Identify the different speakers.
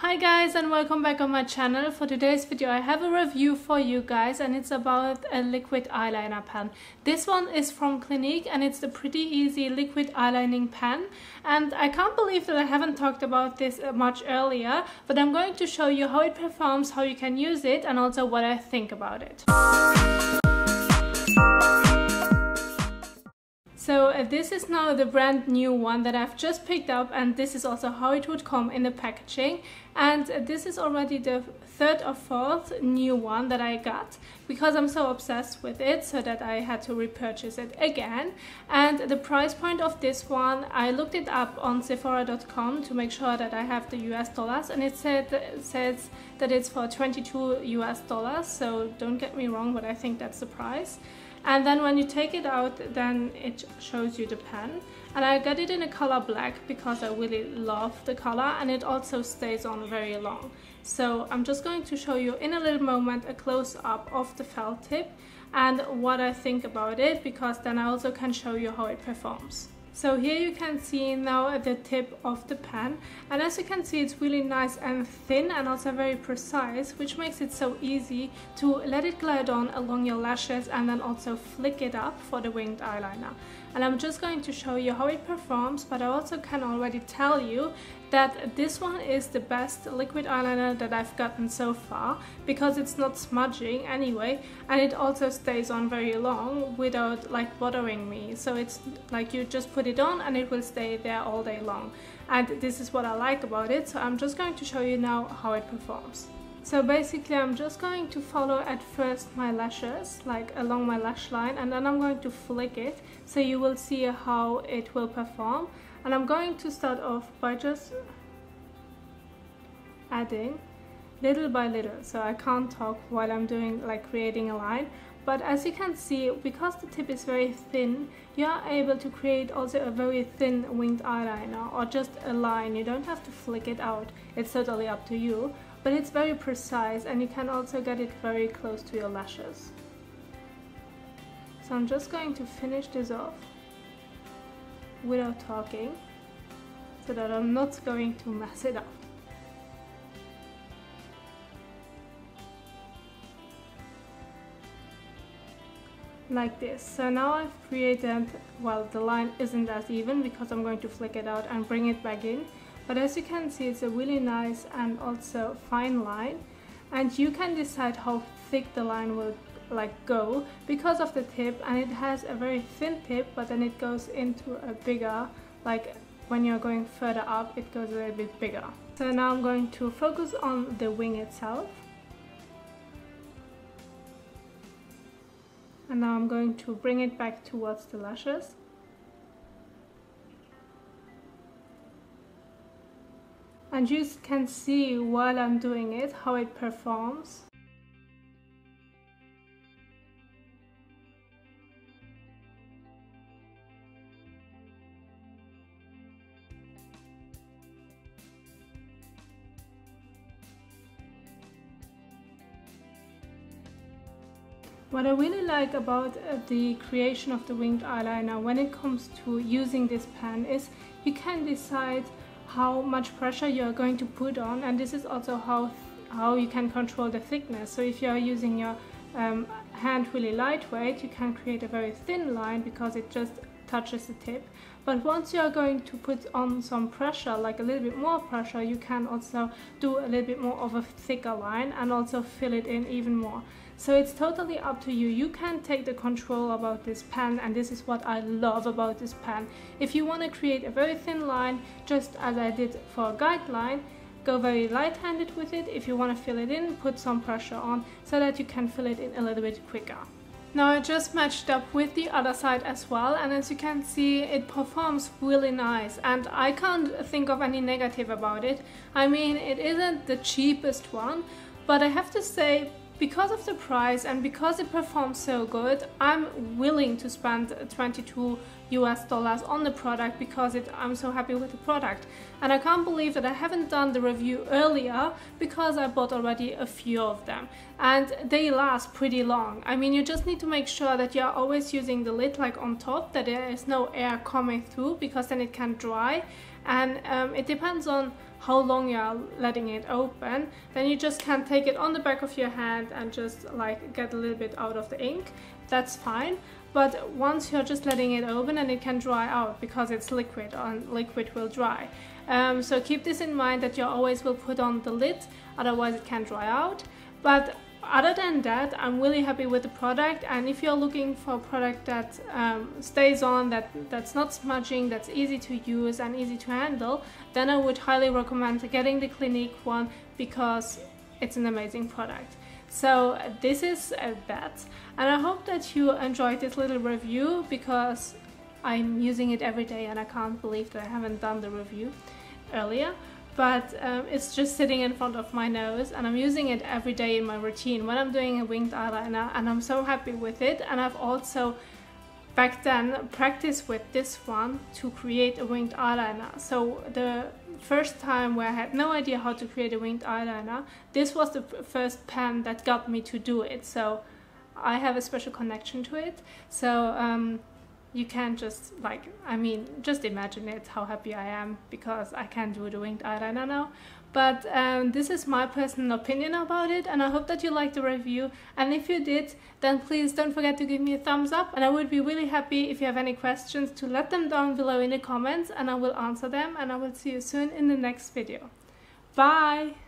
Speaker 1: Hi guys, and welcome back on my channel. For today's video I have a review for you guys, and it's about a liquid eyeliner pen. This one is from Clinique and it's the Pretty Easy liquid eyelining pen, and I can't believe that I haven't talked about this much earlier, but I'm going to show you how it performs, how you can use it, and also what I think about it. So this is now the brand new one that I've just picked up, and this is also how it would come in the packaging. And this is already the third or fourth new one that I got because I'm so obsessed with it, so that I had to repurchase it again. And the price point of this one, I looked it up on Sephora.com to make sure that I have the US dollars, and it says that it's for $22 US, so don't get me wrong, but I think that's the price. And then when you take it out, then it shows you the pen. And I got it in a color black because I really love the color, and it also stays on very long. So I'm just going to show you in a little moment a close-up of the felt tip and what I think about it, because then I also can show you how it performs. So here you can see now the tip of the pen, and as you can see it's really nice and thin and also very precise, which makes it so easy to let it glide on along your lashes and then also flick it up for the winged eyeliner. And I'm just going to show you how it performs, but I also can already tell you that this one is the best liquid eyeliner that I've gotten so far, because it's not smudging anyway, and it also stays on very long without like bothering me. So it's like you just put it on and it will stay there all day long, and this is what I like about it. So I'm just going to show you now how it performs. So basically I'm just going to follow at first my lashes, like along my lash line, and then I'm going to flick it so you will see how it will perform. And I'm going to start off by just adding little by little, so I can't talk while I'm doing like creating a line. But as you can see, because the tip is very thin, you are able to create also a very thin winged eyeliner, or just a line. You don't have to flick it out, it's totally up to you, but it's very precise, and you can also get it very close to your lashes. So I'm just going to finish this off without talking, so that I'm not going to mess it up. Like this. So now I've created, well, the line isn't as even because I'm going to flick it out and bring it back in, but as you can see it's a really nice and also fine line, and you can decide how thick the line will like go because of the tip, and it has a very thin tip, but then it goes into a bigger, like when you're going further up it goes a little bit bigger. So now I'm going to focus on the wing itself, and now I'm going to bring it back towards the lashes. And you can see while I'm doing it how it performs. What I really like about the creation of the winged eyeliner when it comes to using this pen is you can decide how much pressure you are going to put on, and this is also how you can control the thickness. So if you are using your hand really lightweight, you can create a very thin line because it just touches the tip. But once you are going to put on some pressure, like a little bit more pressure, you can also do a little bit more of a thicker line and also fill it in even more. So it's totally up to you. You can take the control about this pen, and this is what I love about this pen. If you want to create a very thin line, just as I did for a guideline, go very light-handed with it. If you want to fill it in, put some pressure on so that you can fill it in a little bit quicker. Now I just matched up with the other side as well, and as you can see it performs really nice, and I can't think of any negative about it. I mean, it isn't the cheapest one, but I have to say, because of the price and because it performs so good, I'm willing to spend $22 US on the product because I'm so happy with the product. And I can't believe that I haven't done the review earlier, because I bought already a few of them and they last pretty long. I mean, you just need to make sure that you're always using the lid like on top, that there is no air coming through, because then it can dry. And it depends on how long you are letting it open, then you just can take it on the back of your hand and just like get a little bit out of the ink. That's fine. But once you're just letting it open, and it can dry out because it's liquid, and liquid will dry. So keep this in mind, that you always will put on the lid, otherwise it can dry out. But other than that, I'm really happy with the product, and if you're looking for a product that stays on, that's not smudging, that's easy to use and easy to handle, then I would highly recommend getting the Clinique one, because it's an amazing product. So this is that, and I hope that you enjoyed this little review, because I'm using it every day and I can't believe that I haven't done the review earlier. But it's just sitting in front of my nose, and I'm using it every day in my routine when I'm doing a winged eyeliner, and I'm so happy with it. And I've also back then practiced with this one to create a winged eyeliner. So the first time where I had no idea how to create a winged eyeliner, this was the first pen that got me to do it. So I have a special connection to it. So you can just just imagine it, how happy I am because I can do the winged eyeliner now. But this is my personal opinion about it, and I hope that you liked the review. And if you did, then please don't forget to give me a thumbs up, and I would be really happy if you have any questions to let them down below in the comments, and I will answer them, and I will see you soon in the next video. Bye!